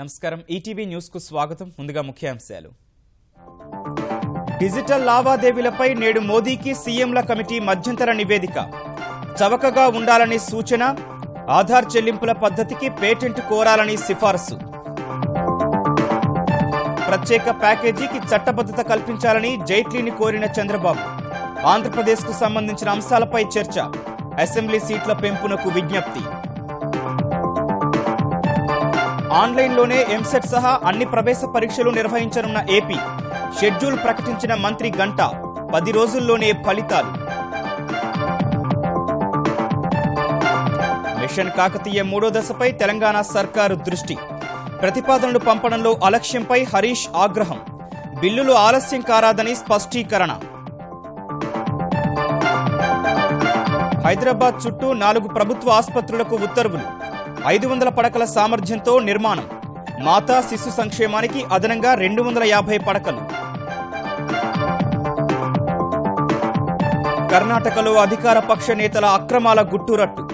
నమస్కారం ETV news కు స్వాగతం ముందుగా ముఖ్యాంశాలు డిజిటల్ లావాదేవీలపై నేడు మోదీకి సీఎంల కమిటీ మధ్యంతర నివేదిక చవకగా ఉండాలని సూచన ఆధార్ చెల్లింపుల పద్ధతికి పేటెంట్ కోరాలని సిఫారసు ప్రత్యేక ప్యాకేజీకి చట్టబద్ధత కల్పించాలని జైట్లీని కోరిన చంద్రబాబు ఆంధ్రప్రదేశ్కు సంబంధించిన అంశాలపై చర్చ అసెంబ్లీ సీట్ల పెంపునకు విజ్ఞప్తి ఆన్లైన్లోనే ఎంసెట్ సహా అన్ని ప్రవేశ పరీక్షలు నిర్వహించనున్న ఏపీ షెడ్యూల్ ప్రకటించిన మంత్రి గంటా 10 రోజుల్లోనే ఫలితాలు మిషన్ కాకతీయ 3వ దశపై తెలంగాణ సర్కారు దృష్టి ప్రతిపాదనలు పంపడంలో అలక్ష్యంపై హరీష్ ఆగ్రహం బిల్లులు ఆలస్యం కారాదని స్పష్టీకరణ హైదరాబాద్ చుట్టూ 4 ప్రభుత్వ ఆసుపత్రులకు ఉత్తర్వులు 500 పడకల సామర్థ్యంతో నిర్మాణం మాతా శిశు సంక్షేమానికి అదనంగా 250 పడకలు కర్ణాటకలో అధికార పక్ష నేతల అక్రమాల గుట్టురట్టు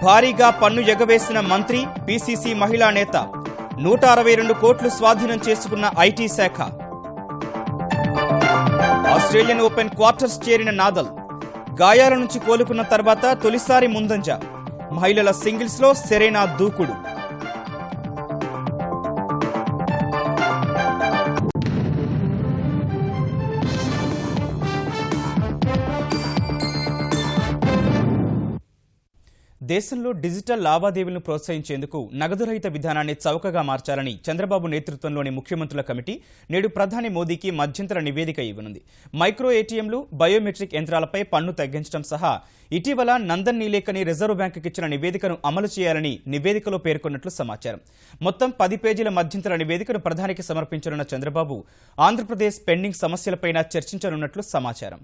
భారీగా పన్ను ఎగవేసిన మంత్రి పీసీసీ మహిళా నేత 162 కోట్లు స్వాధీనం చేసుకున్న ఐటీ శాఖ ఆస్ట్రేలియన్ ఓపెన్ క్వార్టర్స్ చేరిన నాదల్ గాయాల నుంచి కోలుకున్న తర్వాత తొలిసారి ముందంజ మహిళల సింగిల్స్ లో సెరెనా దూకుడు దేశంలో డిజిటల్ లావాదేవీలను ప్రోత్సహించేందుకు నగదు రహిత విధానాన్ని చౌకగా మార్చాలని చంద్రబాబు నేతృత్వంలోని ముఖ్యమంత్రుల కమిటీ నేడు ప్రధాని మోదీకి మధ్యంతర నివేదిక ఇవ్వనుంది మైక్రో ఏటీఎంలు బయోమెట్రిక్ యంత్రాలపై పన్ను తగ్గించడం సహా ఇటీవల నందన్ నీలేకని రిజర్వ్ బ్యాంకుకి ఇచ్చిన నివేదికను అమలు చేయాలని నివేదికలో పేర్కొన్నట్లు సమాచారం మొత్తం 10 పేజీల మధ్యంతర నివేదికను ప్రధానికి సమర్పించనున్న చంద్రబాబు ఆంధ్రప్రదేశ్ పెండింగ్ సమస్యలపైన చర్చించనున్నట్లు సమాచారం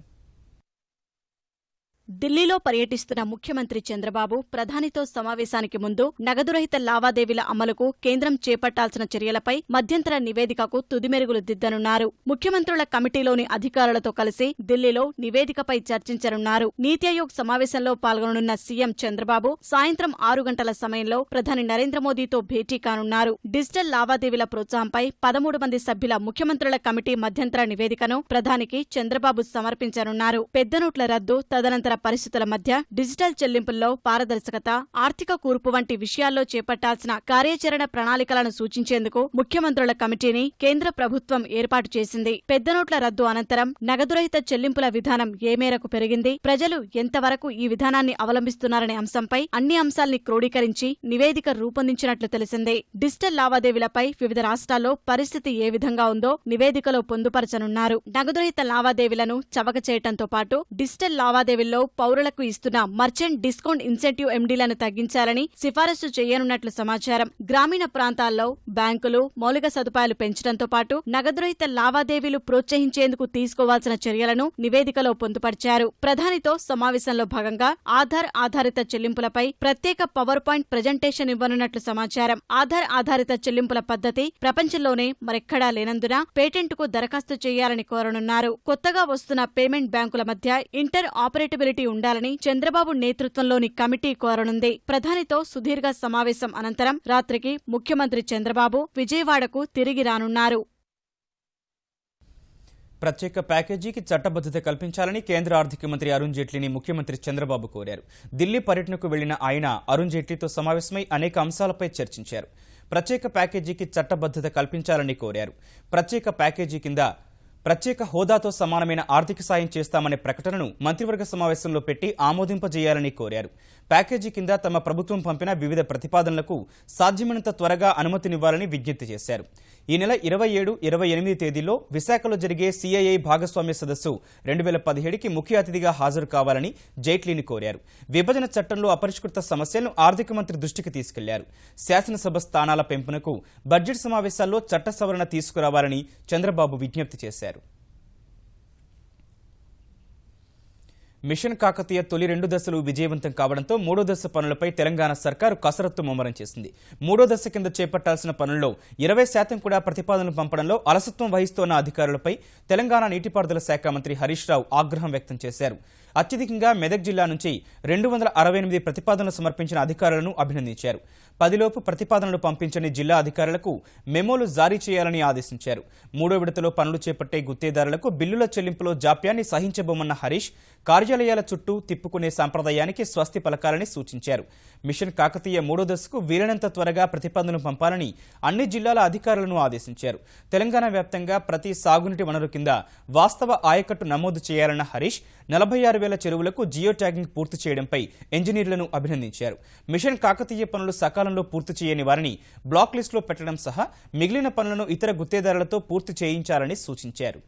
ఢిల్లీలో పర్యటిస్తున్న ముఖ్యమంత్రి చంద్రబాబు ప్రధానితో సమావేశానికి ముందు నగదురహిత లావాదేవీల అమలుకు కేంద్రం చేపట్టాల్సిన చర్యలపై మధ్యంతర నివేదికకు తుదిమెరుగులు దిద్దనున్నారు ముఖ్యమంత్రుల కమిటీలోని అధికారులతో కలిసి ఢిల్లీలో నివేదికపై చర్చించనున్నారు నీతి ఆయోగ్ సమావేశంలో పాల్గొననున్న సీఎం చంద్రబాబు సాయంత్రం 6 గంటల సమయంలో ప్రధాని నరేంద్ర మోదీతో భేటీ కానున్నారు డిజిటల్ లావాదేవీల ప్రోత్సాహంపై 13 మంది సభ్యుల ముఖ్యమంత్రుల కమిటీ మధ్యంతర నివేదికను ప్రధానికి చంద్రబాబు సమర్పించనున్నారు పెద్ద నోట్ల రద్దు తదనంతర పరిస్థితుల మధ్య డిజిటల్ చెల్లింపుల్లో పారదర్శకత ఆర్థిక కూర్పు వంటి విషయాల్లో చేపట్టాల్సిన కార్యాచరణ ప్రణాళికలను సూచించేందుకు ముఖ్యమంత్రుల కమిటీని కేంద్ర ప్రభుత్వం ఏర్పాటు చేసింది పెద్ద నోట్ల రద్దు అనంతరం నగదురహిత చెల్లింపుల విధానం ఏ మేరకు పెరిగింది ప్రజలు ఎంతవరకు ఈ విధానాన్ని అవలంబిస్తున్నారనే అంశంపై అన్ని అంశాల్ని క్రోడీకరించి నివేదిక రూపొందించినట్లు తెలిసింది డిజిటల్ లావాదేవీలపై వివిధ రాష్ట్రాల్లో పరిస్థితి ఏ విధంగా ఉందో నివేదికలో పొందుపరచనున్నారు నగదురహిత లావాదేవీలను చవక చేయడంతో పాటు డిజిటల్ లావాదేవీల్లో పౌరులకు ఇస్తున్న మర్చెంట్ డిస్కౌంట్ ఇన్సెంటివ్ ఎండీలను తగ్గించాలని సిఫారసు చేయనున్నట్లు సమాచారం గ్రామీణ ప్రాంతాల్లో బ్యాంకులు మౌలిక సదుపాయాలు పెంచడంతో పాటు నగదురహిత లావాదేవీలు ప్రోత్సహించేందుకు తీసుకోవాల్సిన చర్యలను నివేదికలో పొందుపరిచారు ప్రధానితో సమావేశంలో భాగంగా ఆధార్ ఆధారిత చెల్లింపులపై ప్రత్యేక పవర్ పాయింట్ ప్రజెంటేషన్ ఇవ్వనున్నట్లు సమాచారం ఆధార్ ఆధారిత చెల్లింపుల పద్ధతి ప్రపంచంలోనే మరెక్కడా లేనందున పేటెంట్కు దరఖాస్తు చేయాలని కోరనున్నారు కొత్తగా వస్తున్న పేమెంట్ బ్యాంకుల మధ్య ఇంటర్ ఆపరేటబిలిటీ ఉండాలని చంద్రబాబు నేతృత్వంలోని కమిటీ కోరనుంది ప్రధానితో సుదీర్ఘ సమావేశం అనంతరం రాత్రికి ముఖ్యమంత్రి చంద్రబాబు విజయవాడకు తిరిగి రానున్నారు ప్రత్యేక ప్యాకేజీకి చట్టబద్ధత కల్పించాలని కేంద్ర ఆర్థిక మంత్రి అరుణ్ జైట్లీని ముఖ్యమంత్రి చంద్రబాబు కోరారు ఢిల్లీ పర్యటనకు వెళ్లిన ఆయన అరుణ్ జైట్లీతో సమావేశమై అనేక అంశాలపై చర్చించారు ప్రత్యేక ప్యాకేజీకి చట్టబద్ధత కల్పించాలని కోరారు ప్రత్యేక ప్యాకేజీ కింద ప్రత్యేక హోదాతో సమానమైన ఆర్థిక సాయం చేస్తామనే ప్రకటనను మంత్రివర్గ సమావేశంలో పెట్టి ఆమోదింపజేయాలని కోరారు ప్యాకేజీ కింద తమ ప్రభుత్వం పంపిన వివిధ ప్రతిపాదనలకు సాధ్యమైనంత త్వరగా అనుమతినివ్వాలని విజ్ఞప్తి చేశారు ఈ నెల 27, 28 తేదీల్లో విశాఖలో జరిగే సిఐఐ భాగస్వామ్య సదస్సు 2017కి ముఖ్య అతిథిగా హాజరు కావాలని జైట్లీని కోరారు విభజన చట్టంలో అపరిష్కృత సమస్యలను ఆర్థిక మంత్రి దృష్టికి తీసుకెళ్లారు శాసనసభ స్థానాల పెంపునకు బడ్జెట్ సమావేశాల్లో చట్ట సవరణ తీసుకురావాలని చంద్రబాబు విజ్ఞప్తి చేశారు మిషన్ కాకతీయ తొలి 2 దశలు విజయవంతం కావడంతో 3వ దశ పనులపై తెలంగాణ సర్కారు కసరత్తు ముమ్మరం చేసింది 3వ దశ కింద చేపట్టాల్సిన పనుల్లో 20% కూడా ప్రతిపాదనలు పంపడంలో అలసత్వం వహిస్తోన్న అధికారులపై తెలంగాణ నీటిపారుదల శాఖ మంత్రి హరీష్ రావు ఆగ్రహం వ్యక్తం చేశారు అత్యధికంగా మెదక్ జిల్లా నుంచి 268 ప్రతిపాదనలు సమర్పించిన అధికారులను అభినందించారు 10లోపు ప్రతిపాదనలు పంపించని జిల్లా అధికారులకు మెమోలు జారీ చేయాలని ఆదేశించారు. 3వ విడతలో పనులు చేపట్టే గుత్తేదారులకు బిల్లుల చెల్లింపులో జాప్యాన్ని సహించబోమన్న హరీష్ కార్యాలయాల చుట్టూ తిప్పుకునే సంప్రదాయానికి స్వస్తి పలకాలని సూచించారు. మిషన్ కాకతీయ 3వ దశకు వీలైనంత త్వరగా ప్రతిపాదనలు పంపాలని అన్ని జిల్లాల అధికారులను ఆదేశించారు. తెలంగాణ వ్యాప్తంగా ప్రతి సాగునీటి వనరు కింద వాస్తవ ఆయకట్టు నమోదు చేయాలన్న హరీష్ 46,000 చెరువులకు జియో ట్యాగింగ్ పూర్తి చేయడంపై ఇంజనీర్లను అభినందించారు. మిషన్ కాకతీయ పనులు సకాలంలో పూర్తి చేయని వారిని బ్లాక్ లిస్టులో పెట్టడం సహా మిగిలిన పనులను ఇతర గుత్తేదారులతో పూర్తి చేయించాలని సూచించారు.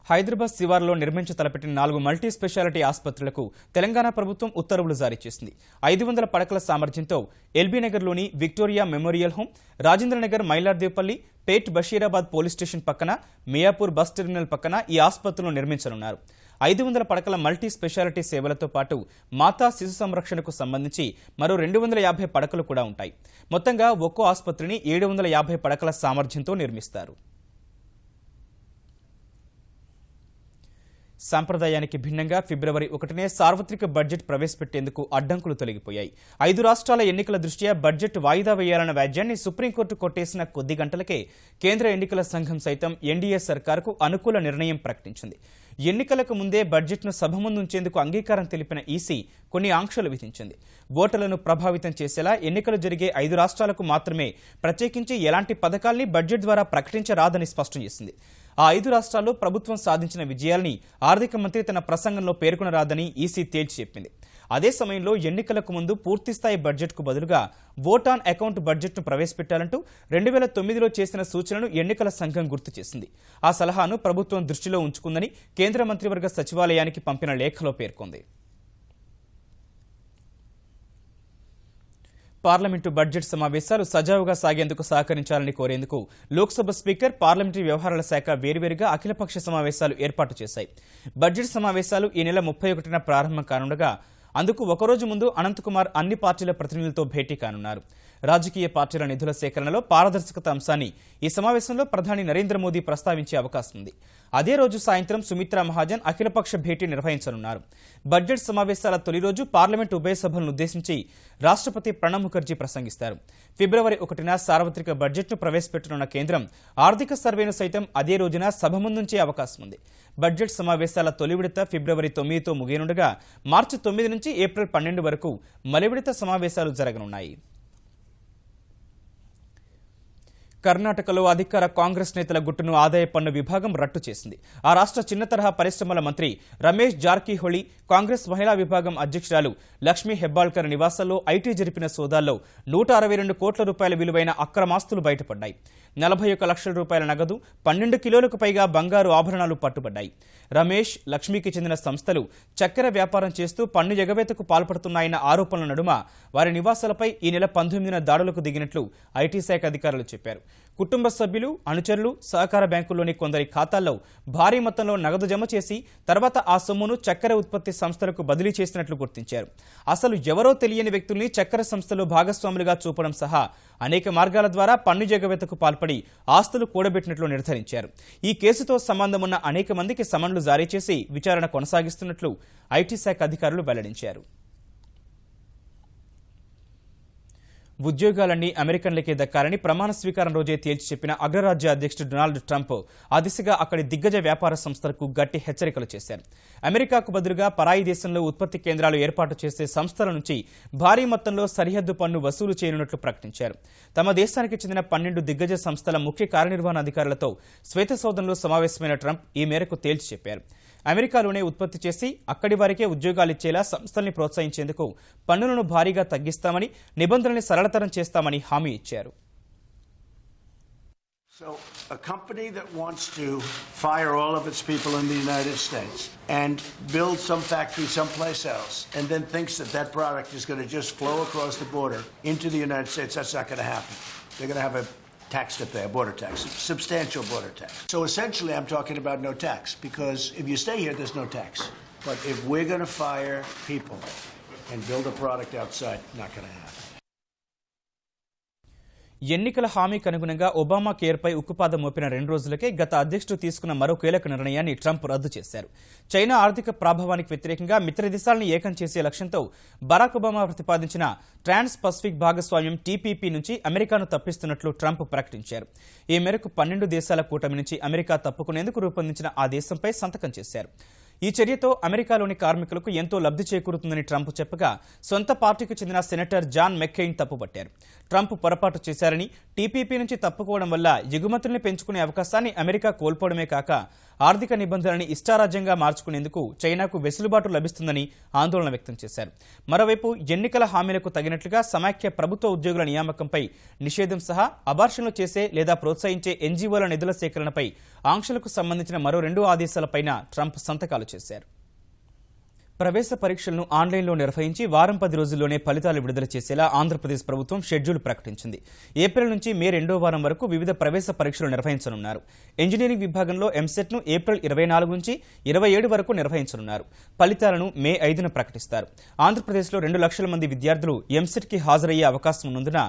హైదరాబాద్ శివార్లో నిర్మించ తలపెట్టిన 4 మల్టీ స్పెషాలిటీ ఆసుపత్రులకు తెలంగాణ ప్రభుత్వం ఉత్తర్వులు జారీ చేసింది. 500 పడకల సామర్థ్యంతో ఎల్బీనగర్లోని విక్టోరియా మెమోరియల్ హోమ్, రాజేంద్రనగర్, మైలార్దేపల్లి, పేట్ బషీరాబాద్ పోలీస్ స్టేషన్ పక్కన, మియాపూర్ బస్ టెర్మినల్ పక్కన ఈ ఆసుపత్రులను నిర్మించనున్నారు. 500 పడకల మల్టీ స్పెషాలిటీ సేవలతో పాటు మాతా శిశు సంరక్షణకు సంబంధించి మరో 250 పడకలు కూడా ఉంటాయి. మొత్తంగా ఒక్కో ఆసుపత్రిని 750 పడకల సామర్థ్యంతో నిర్మిస్తారు. సంప్రదాయానికి భిన్నంగా ఫిబ్రవరి 1నే సార్వత్రిక బడ్జెట్ ప్రవేశపెట్టేందుకు అడ్డంకులు తొలగిపోయాయి. 5 రాష్ట్రాల ఎన్నికల దృష్ట్యా బడ్జెట్ వాయిదా వేయాలన్న వ్యాజ్యాన్ని సుప్రీంకోర్టు కొట్టేసిన కొద్ది గంటలకే కేంద్ర ఎన్నికల సంఘం సైతం ఎన్డీఏ సర్కారుకు అనుకూల నిర్ణయం ప్రకటించింది. ఎన్నికలకు ముందే బడ్జెట్ను సభ ముందుంచేందుకు అంగీకారం తెలిపిన ఈసీ కొన్ని ఆంక్షలు విధించింది. ఓటర్లను ప్రభావితం చేసేలా ఎన్నికలు జరిగే 5 రాష్ట్రాలకు మాత్రమే ప్రత్యేకించి ఎలాంటి పథకాల్ని బడ్జెట్ ద్వారా ప్రకటించరాదని స్పష్టం చేసింది. ఆ 5 రాష్ట్రాల్లో ప్రభుత్వం సాధించిన విజయాల్ని ఆర్థిక మంత్రి తన ప్రసంగంలో పేర్కొనరాదని ఈసీ తేల్చి చెప్పింది. అదే సమయంలో ఎన్నికలకు ముందు పూర్తిస్థాయి బడ్జెట్కు బదులుగా ఓట్ ఆన్ అకౌంట్ బడ్జెట్ను ప్రవేశపెట్టాలంటూ 2009లో చేసిన సూచనను ఎన్నికల సంఘం గుర్తు చేసింది. ఆ సలహాను ప్రభుత్వం దృష్టిలో ఉంచుకుందని కేంద్ర మంత్రివర్గ సచివాలయానికి పంపిన లేఖలో పేర్కొంది. పార్లమెంటు బడ్జెట్ సమావేశాలు సజావుగా సాగేందుకు సహకరించాలని కోరేందుకు లోక్సభ స్పీకర్, పార్లమెంటరీ వ్యవహారాల శాఖ వేర్వేరుగా అఖిలపక్ష సమావేశాలు ఏర్పాటు చేశాయి. బడ్జెట్ సమావేశాలు ఈ నెల 31న ప్రారంభం కానుండగా అందుకు ఒకరోజు ముందు అనంతకుమార్ అన్ని పార్టీల ప్రతినిధులతో భేటీ కానున్నారు. రాజకీయ పార్టీల నిధుల సేకరణలో పారదర్శకత అంశాన్ని ఈ సమావేశంలో ప్రధాని నరేంద్ర మోదీ ప్రస్తావించే అవకాశం ఉంది. అదే రోజు సాయంత్రం సుమిత్రా మహాజన్ అఖిలపక్ష భేటీ నిర్వహించనున్నారు. బడ్జెట్ సమావేశాల తొలి రోజు పార్లమెంటు ఉభయ సభలను ఉద్దేశించి రాష్ట్రపతి ప్రణబ్ ముఖర్జీ ప్రసంగిస్తారు. ఫిబ్రవరి 1న సార్వత్రిక బడ్జెట్ను ప్రవేశపెట్టనున్న కేంద్రం ఆర్థిక సర్వేను సైతం అదే రోజున సభ ముందుంచే అవకాశం ఉంది. బడ్జెట్ సమావేశాల తొలి విడత ఫిబ్రవరి 9తో ముగియనుండగా మార్చి 9 నుంచి ఏప్రిల్ 12 వరకు మలి విడత సమావేశాలు జరగనున్నాయి. కర్ణాటకలో అధికార కాంగ్రెస్ నేతల గుట్టును ఆదాయ పన్ను విభాగం రట్టు చేసింది. ఆ రాష్ట్ర చిన్న తరహా పరిశ్రమల మంత్రి రమేష్ జార్కిహొళి, కాంగ్రెస్ మహిళా విభాగం అధ్యక్షురాలు లక్ష్మీ హెబ్బాళ్కర్ నివాసాల్లో ఐటీ జరిపిన సోదాల్లో 162 కోట్ల రూపాయల విలువైన అక్రమాస్తులు బయటపడ్డాయి. 41 లక్షల రూపాయల నగదు, 12 కిలోలకు పైగా బంగారు ఆభరణాలు పట్టుబడ్డాయి. రమేష్, లక్ష్మీకి చెందిన సంస్థలు చక్కెర వ్యాపారం చేస్తూ పన్ను ఎగవేతకు పాల్పడుతున్నాయన్న ఆరోపణల నడుమ వారి నివాసాలపై ఈ నెల 19న దాడులకు దిగినట్లు ఐటీ శాఖ అధికారులు చెప్పారు. కుటుంబ సభ్యులు, అనుచరులు, సహకార బ్యాంకుల్లోని కొందరి ఖాతాల్లో భారీ మొత్తంలో నగదు జమ చేసి తర్వాత ఆ సొమ్మును చక్కెర ఉత్పత్తి సంస్థలకు బదిలీ చేసినట్లు గుర్తించారు. అసలు ఎవరో తెలియని వ్యక్తుల్ని చక్కెర సంస్థలు భాగస్వాములుగా చూపడం సహా అనేక మార్గాల ద్వారా పన్ను ఎగవేతకు పాల్పడి ఆస్తులు కూడబెట్టినట్లు నిర్ధారించారు. ఈ కేసుతో సంబంధం ఉన్న అనేక మందికి సమన్లు జారీ చేసి విచారణ కొనసాగిస్తున్నట్లు ఐటీ శాఖ అధికారులు వెల్లడించారు. ఉద్యోగాలన్నీ అమెరికన్లకే దక్కాలని ప్రమాణ స్వీకారం రోజే తేల్చి చెప్పిన అగ్రరాజ్య అధ్యక్షుడు డొనాల్డ్ ట్రంప్ ఆ దిశగా అక్కడి దిగ్గజ వ్యాపార సంస్థలకు గట్టి హెచ్చరికలు చేశారు. అమెరికాకు బదులుగా పరాయి దేశంలో ఉత్పత్తి కేంద్రాలు ఏర్పాటు చేసే సంస్థల నుంచి భారీ మొత్తంలో సరిహద్దు పన్ను వసూలు చేయనున్నట్లు ప్రకటించారు. తమ దేశానికి చెందిన 12 దిగ్గజ సంస్థల ముఖ్య కార్యనిర్వహణాధికారులతో శ్వేతసౌధంలో సమావేశమైన ట్రంప్ ఈ మేరకు తేల్చి చెప్పారు. అమెరికాలోనే ఉత్పత్తి చేసి అక్కడి వారికే ఉద్యోగాలిచ్చేలా సంస్థల్ని ప్రోత్సహించేందుకు పన్నులను భారీగా తగ్గిస్తామని, నిబంధనల్ని సరళతరం చేస్తామని హామీ ఇచ్చారు. So a company that wants to fire all of its people in the United States and build some factory someplace else and then thinks that that product is going to just flow across the border into the United States, that's not going to happen. They're going to have a tax to pay, a border tax, a substantial border tax. So essentially I'm talking about no tax, because if you stay here, there's no tax. But if we're going to fire people and build a product outside, not going to happen. ఎన్నికల హామీకి అనుగుణంగా Obama కేర్పై ఉక్కుపాదం మోపిన 2 రోజులకే గత అధ్యక్షుడు తీసుకున్న మరో కీలక నిర్ణయాన్ని ట్రంప్ రద్దు చేశారు. చైనా ఆర్థిక ప్రభావానికి వ్యతిరేకంగా మిత్ర దేశాలను ఏకం చేసే లక్ష్యంతో బరాక్ ఒబామా ప్రతిపాదించిన ట్రాన్స్ పసిఫిక్ భాగస్వామ్యం టీపీపీ నుంచి అమెరికాను తప్పిస్తున్నట్లు ట్రంప్ ప్రకటించారు. ఈ మేరకు 12 దేశాల కూటమి నుంచి అమెరికా తప్పుకునేందుకు రూపొందించిన ఆ దేశంపై సంతకం చేశారు. ఈ చర్యతో అమెరికాలోని కార్మికులకు ఎంతో లబ్ధి చేకూరుతుందని ట్రంప్ చెప్పగా సొంత పార్టీకి చెందిన సెనేటర్ జాన్ మెక్కెయిన్ తప్పుపట్టారు. ట్రంప్ పొరపాటు చేశారని, టీపీపీ నుంచి తప్పుకోవడం వల్ల ఎగుమతుల్ని పెంచుకునే అవకాశాన్ని అమెరికా కోల్పోవడమే కాక ఆర్థిక నిబంధనల్ని ఇష్టారాజ్యంగా మార్చుకునేందుకు చైనాకు వెసులుబాటు లభిస్తుందని ఆందోళన వ్యక్తం చేశారు. మరోవైపు ఎన్నికల హామీలకు తగినట్లుగా సమాఖ్య ప్రభుత్వ ఉద్యోగుల నియామకంపై నిషేధం సహా అబార్షన్లు చేసే లేదా ప్రోత్సహించే ఎన్జీఓల నిధుల సేకరణపై ఆంక్షలకు సంబంధించిన మరో 2 ఆదేశాలపైన ట్రంప్ సంతకాలు చేశారు. ప్రవేశ పరీక్షలను ఆన్లైన్లో నిర్వహించి వారం 10 రోజుల్లోనే ఫలితాలు విడుదల చేసేలా ఆంధ్రప్రదేశ్ ప్రభుత్వం షెడ్యూల్ ప్రకటించింది. ఏప్రిల్ నుంచి మే 2వ వారం వరకు వివిధ ప్రవేశ పరీక్షలు నిర్వహించనున్నారు. ఇంజనీరింగ్ విభాగంలో ఎంసెట్ను ఏప్రిల్ 24 నుంచి 27 వరకు నిర్వహించనున్నారు. ఫలితాలను మే 5న ప్రకటిస్తారు. ఆంధ్రప్రదేశ్లో 2 లక్షల మంది విద్యార్థులు ఎంసెట్కి హాజరయ్యే అవకాశం ఉన్నందున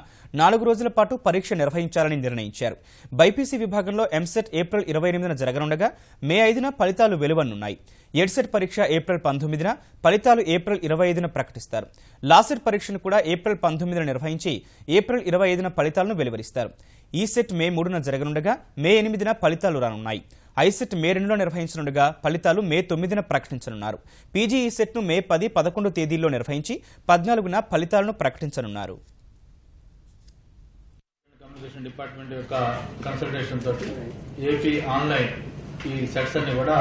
4 రోజుల పాటు పరీక్ష నిర్వహించాలని నిర్ణయించారు. బైపీసీ విభాగంలో ఎంసెట్ ఏప్రిల్ 28న జరగనుండగా మే 5న ఫలితాలు వెలువనున్నాయి. ఎడ్సెట్ పరీక్ష ఏప్రిల్ 19న, ఫలితాలు ఏప్రిల్ 25న ప్రకటిస్తారు. లాసెట్ పరీక్షను కూడా ఏప్రిల్ 19న నిర్వహించి ఏప్రిల్ 25న ఫలితాలను వెలువరిస్తారు. ఈసెట్ మే 3న జరగనుండగా మే 8న ఫలితాలు రానున్నాయి. ఐసెట్ మే 2లో నిర్వహించనుండగా ఫలితాలు మే 9న ప్రకటించనున్నారు. పీజీ ఈసెట్ను మే 10, 11 తేదీల్లో నిర్వహించి 14న ఫలితాలను ప్రకటించనున్నారు. కమ్యూనికేషన్ డిపార్ట్మెంట్ యొక్క కన్సల్టేషన్ తోటి ఏపీ ఆన్లైన్ ఈ సెట్స్ అన్ని కూడా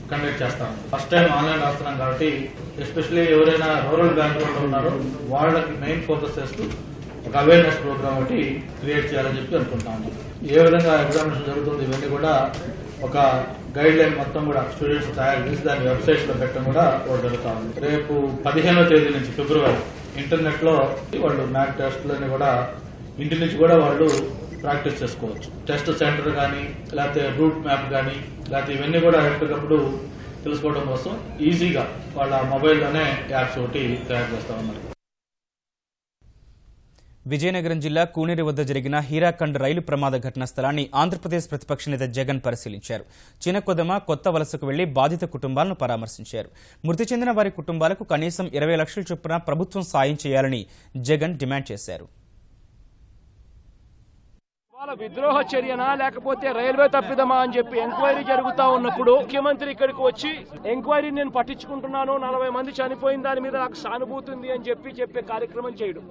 కండక్ట్ చేస్తాం. ఫస్ట్ టైం ఆన్లైన్ రాస్తున్నాం కాబట్టి ఎస్పెషల్లీ ఎవరైనా రూరల్ బ్యాక్గ్రౌండ్ ఉన్నారో వాళ్ళకి మెయిన్ ఫోకస్ చేస్తూ ఒక అవేర్నెస్ ప్రోగ్రామ్ ఒకటి క్రియేట్ చేయాలని చెప్పి అనుకుంటున్నాము. ఏ విధంగా ఎగ్జామినేషన్ జరుగుతుంది ఇవన్నీ కూడా ఒక గైడ్ లైన్ మొత్తం కూడా స్టూడెంట్స్ తయారు చేసి దాని వెబ్సైట్స్ లో పెట్టడం కూడా జరుగుతా ఉంది. రేపు 15వ తేదీ నుంచి ఫిబ్రవరి ఇంటర్నెట్ లో వాళ్ళు మ్యాక్ టెస్ట్లని కూడా ఇంటి నుంచి కూడా వాళ్ళు ప్రాక్టీస్ చేసుకోవచ్చు. టెస్ట్ సెంటర్ కానీ లేకపోతే రూట్ మ్యాప్ కానీ లేకపోతే ఇవన్నీ కూడా ఎప్పటికప్పుడు తెలుసుకోవడం కోసం ఈజీగా వాళ్ళ మొబైల్లోనే యాప్స్ ఒకటి తయారు చేస్తా ఉన్నారు. విజయనగరం జిల్లా కూనేరు వద్ద జరిగిన హీరాఖండ్ రైలు ప్రమాద ఘటనా స్థలాన్ని ఆంధ్రప్రదేశ్ ప్రతిపక్ష నేత జగన్ పరిశీలించారు. చినకొదమ, కొత్త వలసకు వెళ్లి బాధిత కుటుంబాలను పరామర్శించారు. మృతి చెందిన వారి కుటుంబాలకు కనీసం 20 లక్షల చొప్పున ప్రభుత్వం సాయం చేయాలని జగన్ డిమాండ్ చేశారు. విద్రోహ చర్యనా లేకపోతే రైల్వే తప్పిదమా అని చెప్పి ఎంక్వైరీ జరుగుతా ఉన్నప్పుడు ముఖ్యమంత్రి ఇక్కడికి వచ్చి ఎంక్వైరీ నేను పట్టించుకుంటున్నాను, 40 మంది చనిపోయిన దాని మీద నాకు సానుభూతి ఉంది అని చెప్పే కార్యక్రమం చేయడం,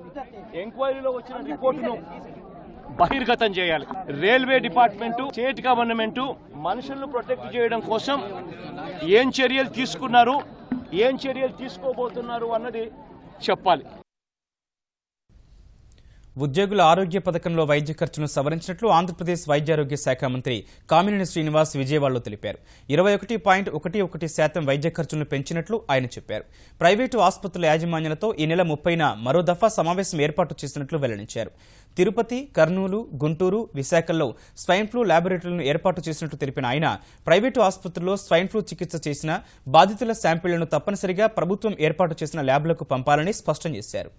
ఎంక్వైరీలో వచ్చిన రిపోర్టును బహిర్గతం చేయాలి. రైల్వే డిపార్ట్మెంట్, స్టేట్ గవర్నమెంట్ మనుషులను ప్రొటెక్ట్ చేయడం కోసం ఏం చర్యలు తీసుకున్నారు, ఏం చర్యలు తీసుకోబోతున్నారు అన్నది చెప్పాలి. ఉద్యోగుల ఆరోగ్య పథకంలో వైద్య ఖర్చును సవరించినట్లు ఆంధ్రప్రదేశ్ వైద్యారోగ్య శాఖ మంత్రి కామినేని శ్రీనివాస్ విజయవాడలో తెలిపారు. 21.11% వైద్య ఖర్చులను పెంచినట్లు ఆయన చెప్పారు. ప్రైవేటు ఆసుపత్రుల యాజమాన్యాలతో ఈ నెల 30న మరో దఫా సమావేశం ఏర్పాటు చేసినట్లు వెల్లడించారు. తిరుపతి, కర్నూలు, గుంటూరు, విశాఖల్లో స్వైన్ ఫ్లూ ల్యాబొరేటరీలను ఏర్పాటు చేసినట్లు తెలిపిన ఆయన ప్రైవేటు ఆసుపత్రుల్లో స్వైన్ ఫ్లూ చికిత్స చేసిన బాధితుల శాంపిళ్లను తప్పనిసరిగా ప్రభుత్వం ఏర్పాటు చేసిన ల్యాబ్లకు పంపాలని స్పష్టం చేశారు.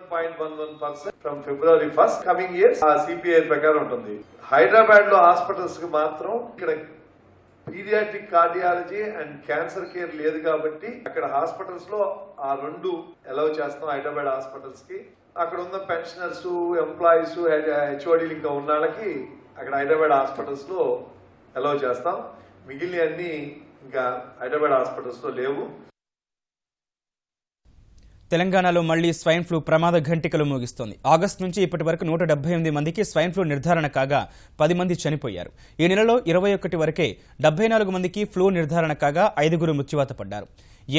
0.11% from February 1st coming years CPI ప్రకారం ఉంటుంది. హైదరాబాద్ లో హాస్పిటల్స్ కి మాత్రం ఇక్కడ paediatric cardiology and cancer care లేదు కాబట్టి అక్కడ హాస్పిటల్స్ లో ఆ 2 అలౌ చేస్తాం. హైదరాబాద్ హాస్పిటల్స్ కి అక్కడ ఉన్న పెన్షనర్స్, ఎంప్లాయీస్, హెచ్ఓడీలు ఇంకా ఉన్న వాళ్ళకి అక్కడ హైదరాబాద్ హాస్పిటల్స్ లో అలౌ చేస్తాం. మిగిలిన అన్ని ఇంకా హైదరాబాద్ హాస్పిటల్స్ లో లేవు. తెలంగాణలో మళ్లీ స్వైన్ ఫ్లూ ప్రమాద ఘంటికలు మోగిస్తోంది. ఆగస్టు నుంచి ఇప్పటి వరకు 178 మందికి స్వైన్ ఫ్లూ నిర్ధారణ కాగా 10 మంది చనిపోయారు. ఈ నెలలో 21 వరకే 74 మందికి ఫ్లూ నిర్ధారణ కాగా 5గురు మృత్యువాత పడ్డారు.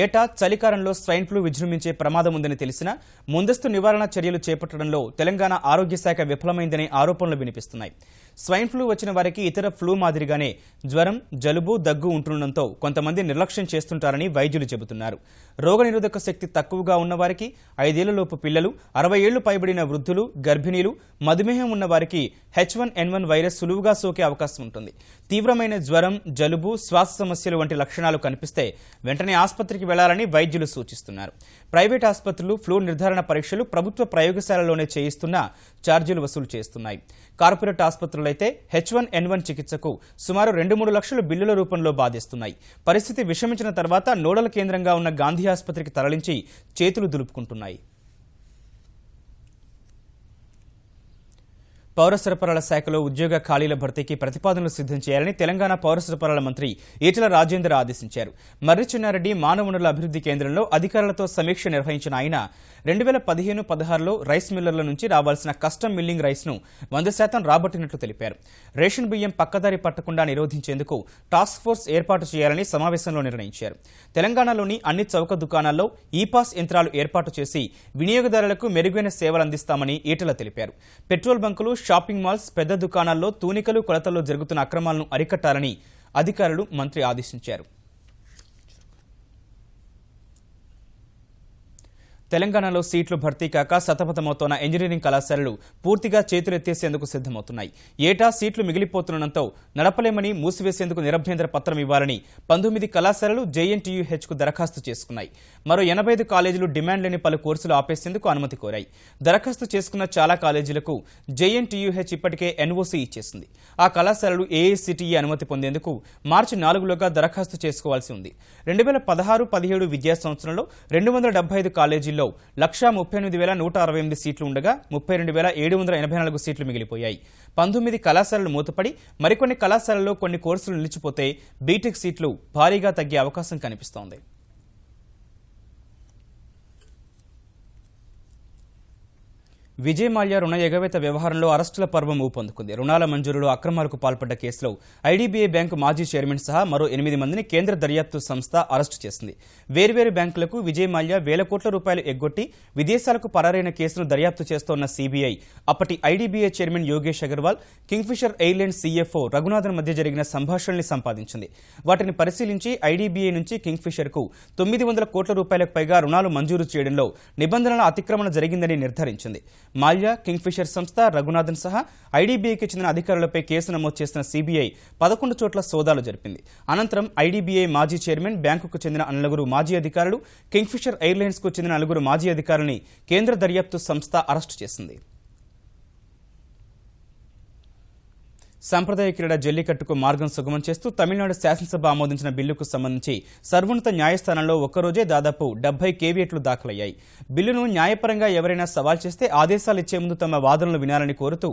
ఏటా చలికాలంలో స్వైన్ ఫ్లూ విజృంభించే ప్రమాదం ఉందని తెలిసినా ముందస్తు నివారణ చర్యలు చేపట్టడంలో తెలంగాణ ఆరోగ్య శాఖ విఫలమైందనే ఆరోపణలు వినిపిస్తున్నాయి. స్వైన్ ఫ్లూ వచ్చిన వారికి ఇతర ఫ్లూ మాదిరిగానే జ్వరం, జలుబు, దగ్గు ఉంటుండటంతో కొంతమంది నిర్లక్ష్యం చేస్తుంటారని వైద్యులు చెబుతున్నారు. రోగనిరోధక శక్తి తక్కువగా ఉన్నవారికి, 5 ఏళ్లలోపు పిల్లలు, 60 ఏళ్లు పైబడిన వృద్ధులు, గర్భిణీలు, మధుమేహం ఉన్న వారికి H1N1 వైరస్ సులువుగా సోకే అవకాశం ఉంటుంది. తీవ్రమైన జ్వరం, జలుబు, శ్వాస సమస్యలు వంటి లక్షణాలు కనిపిస్తే వెంటనే ఆసుపత్రికి వెళ్లాలని వైద్యులు సూచిస్తున్నారు. ప్రైవేట్ ఆసుపత్రులు ఫ్లూ నిర్ధారణ పరీక్షలు ప్రభుత్వ ప్రయోగశాలలోనే చేయిస్తున్నా ఛార్జీలు వసూలు చేస్తున్నాయి. కార్పొరేట్ ఆసుపత్రులైతే H1N1 చికిత్సకు సుమారు 2-3 లక్షల బిల్లుల రూపంలో బాధిస్తున్నాయి. పరిస్థితి విషమించిన తర్వాత నోడల్ కేంద్రంగా ఉన్న గాంధీ ఆసుపత్రికి తరలించి చేతులు దులుపుకుంటున్నాయి. పౌర సరఫరాల శాఖలో ఉద్యోగ ఖాళీల భర్తీకి ప్రతిపాదనలు సిద్ధం చేయాలని తెలంగాణ పౌర సరఫరాల మంత్రి ఈటెల రాజేందర్ ఆదేశించారు. మర్రి చెన్నారెడ్డి మానవ వనరుల అభివృద్ధి కేంద్రంలో అధికారులతో సమీక్ష నిర్వహించిన ఆయన 2015-16లో రైస్ మిల్లర్ల నుంచి రావాల్సిన కస్టమ్ మిల్లింగ్ రైస్ను 100% రాబట్టినట్లు తెలిపారు. రేషన్ బియ్యం పక్కదారి పట్టకుండా నిరోధించేందుకు టాస్క్ ఫోర్స్ ఏర్పాటు చేయాలని సమావేశంలో నిర్ణయించారు. తెలంగాణలోని అన్ని చౌక దుకాణాల్లో ఈ-పాస్ యంత్రాలు ఏర్పాటు చేసి వినియోగదారులకు మెరుగైన సేవలు అందిస్తామని ఈటెల తెలిపారు. పెట్రోల్ బంకులు, షాపింగ్ మాల్స్, పెద్ద దుకాణాల్లో తూనికలు, కొలతల్లో జరుగుతున్న అక్రమాలను అరికట్టాలని అధికారులు మంత్రి ఆదేశించారు. తెలంగాణలో సీట్లు భర్తీ కాక సతమతమవుతోన్న ఇంజనీరింగ్ కళాశాలలు పూర్తిగా చేతులెత్తేసేందుకు సిద్ధమవుతున్నాయి. ఏటా సీట్లు మిగిలిపోతుండటంతో నడపలేమని మూసివేసేందుకు నిరభ్యంతర పత్రం ఇవ్వాలని 19 కళాశాలలు JNTUHకు దరఖాస్తు చేసుకున్నాయి. మరో 85 కాలేజీలు డిమాండ్ లేని పలు కోర్సులు ఆపేసేందుకు అనుమతి కోరాయి. దరఖాస్తు చేసుకున్న చాలా కాలేజీలకు JNTUH ఇప్పటికే NOC ఇచ్చేసింది. ఆ కళాశాలలు AICTE అనుమతి పొందేందుకు మార్చి 4లోగా దరఖాస్తు చేసుకోవాల్సి ఉంది. 2016-17 విద్యా సంవత్సరంలో 275 కాలేజీల్లో 138,168 సీట్లు ఉండగా 32,784 సీట్లు మిగిలిపోయాయి. 19 కళాశాలలు మూతపడి మరికొన్ని కళాశాలల్లో కొన్ని కోర్సులు నిలిచిపోతే బీటెక్ సీట్లు భారీగా తగ్గే అవకాశం కనిపిస్తోంది. విజయ్ మాల్యా రుణ ఎగవేత వ్యవహారంలో అరెస్టుల పర్వం ఊపందుకుంది. రుణాల మంజూరులో అక్రమాలకు పాల్పడ్డ కేసులో IDBI బ్యాంకు మాజీ చైర్మన్ సహా మరో 8 మందిని కేంద్ర దర్యాప్తు సంస్థ అరెస్టు చేసింది. వేర్వేరు బ్యాంకులకు విజయ్ మాల్యా వేల కోట్ల రూపాయలు ఎగ్గొట్టి విదేశాలకు పరారైన కేసును దర్యాప్తు చేస్తోన్న CBI అప్పటి IDBI chairman Yogesh Agarwal, Kingfisher airlines CFO Raghunathan మధ్య జరిగిన సంభాషణల్ని సంపాదించింది. వాటిని పరిశీలించి IDBI నుంచి కింగ్ఫిషర్కు 900 కోట్ల రూపాయలకు పైగా రుణాలు మంజూరు చేయడంలో నిబంధనల అతిక్రమణ జరిగిందని నిర్ధారించింది. మాల్యా, కింగ్ఫిషర్ సంస్థ, రఘునాథన్ సహా IDBIకి చెందిన అధికారులపై కేసు నమోదు చేసిన CBI 11 చోట్ల సోదాలు జరిపింది. అనంతరం IDBI మాజీ చైర్మన్, బ్యాంకుకు చెందిన 9 మాజీ అధికారులు, కింగ్ఫిషర్ ఎయిర్లైన్స్కు చెందిన 9 మాజీ అధికారులని కేంద్ర దర్యాప్తు సంస్థ అరెస్టు చేసింది. సంప్రదాయ క్రీడ జల్లికట్టుకు మార్గం సుగమం చేస్తూ తమిళనాడు శాసనసభ ఆమోదించిన బిల్లుకు సంబంధించి సర్వోన్నత న్యాయస్థానంలో ఒక్కరోజే దాదాపు 70 కేవియట్లు దాఖలయ్యాయి. బిల్లును న్యాయపరంగా ఎవరైనా సవాల్ చేస్తే ఆదేశాలు ఇచ్చే ముందు తమ వాదనలు వినాలని కోరుతూ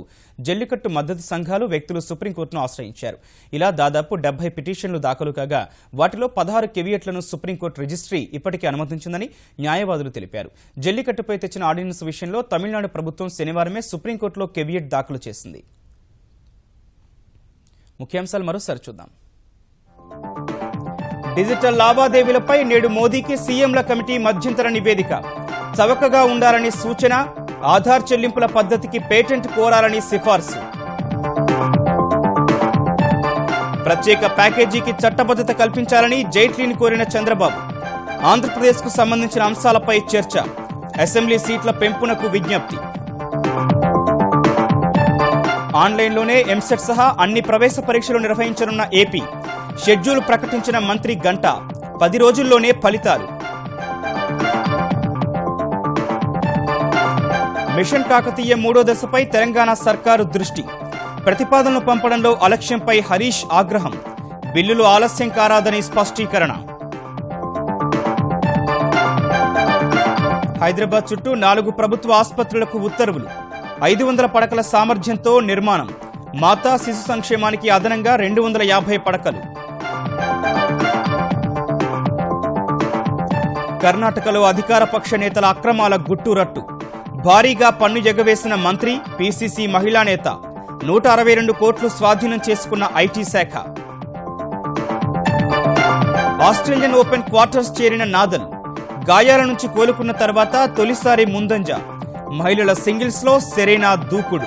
జల్లికట్టు మద్దతు సంఘాలు, వ్యక్తులు సుప్రీంకోర్టును ఆశ్రయించారు. ఇలా దాదాపు 70 పిటిషన్లు దాఖలు కాగా వాటిలో 16 కేవియట్లను సుప్రీంకోర్టు రిజిస్ట్రీ ఇప్పటికే అనుమతించిందని న్యాయవాదులు తెలిపారు. జల్లికట్టుపై తెచ్చిన ఆర్డినెన్స్ విషయంలో తమిళనాడు ప్రభుత్వం శనివారమే సుప్రీంకోర్టులో కేవియట్ దాఖలు చేసింది. ముఖ్యాంశాలు మరోసారి చూద్దాం. డిజిటల్ లావాదేవీలపై నేడు మోదీకి సీఎంల కమిటీ మధ్యంతర నివేదిక. చవకగా ఉండాలని సూచన, ఆధార్ చెల్లింపుల పద్ధతికి పేటెంట్ కోరాలని సిఫార్సు. ప్రత్యేక ప్యాకేజీకి చట్టబద్ధత కల్పించాలని జైట్లీని కోరిన చంద్రబాబు. ఆంధ్రప్రదేశ్కు సంబంధించిన అంశాలపై చర్చ. అసెంబ్లీ సీట్ల పెంపునకు విజ్ఞప్తి. ఆన్లైన్లోనే ఎంసెట్ సహా అన్ని ప్రవేశ పరీక్షలు నిర్వహించనున్న ఏపీ. షెడ్యూల్ ప్రకటించిన మంత్రి గంటా. 10 రోజుల్లోనే ఫలితాలు. మిషన్ కాకతీయ 3వ దశపై తెలంగాణ సర్కారు దృష్టి. ప్రతిపాదనలు పంపడంలో అలక్ష్యంపై హరీష్ ఆగ్రహం. బిల్లులు ఆలస్యం కారాదని స్పష్టీకరణ. హైదరాబాద్ చుట్టూ 4 ప్రభుత్వ ఆసుపత్రులకు ఉత్తర్వులు. 500 పడకల సామర్థ్యంతో నిర్మాణం. మాతా శిశు సంక్షేమానికి అదనంగా 250 పడకలు. కర్ణాటకలో అధికార పక్ష నేతల అక్రమాల గుట్టురట్టు. భారీగా పన్ను ఎగవేసిన మంత్రి, PCC మహిళా నేత. 162 కోట్లు స్వాధీనం చేసుకున్న IT శాఖ. ఆస్ట్రేలియన్ ఓపెన్ క్వార్టర్స్ చేరిన నాదల్. గాయాల నుంచి కోలుకున్న తర్వాత తొలిసారి ముందంజ. మహిళల సింగిల్స్ లో సెరెనా దూకుడు.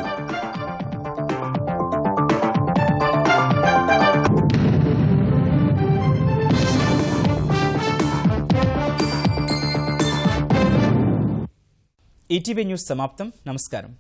ఈటీవీ న్యూస్ సమాప్తం. నమస్కారం.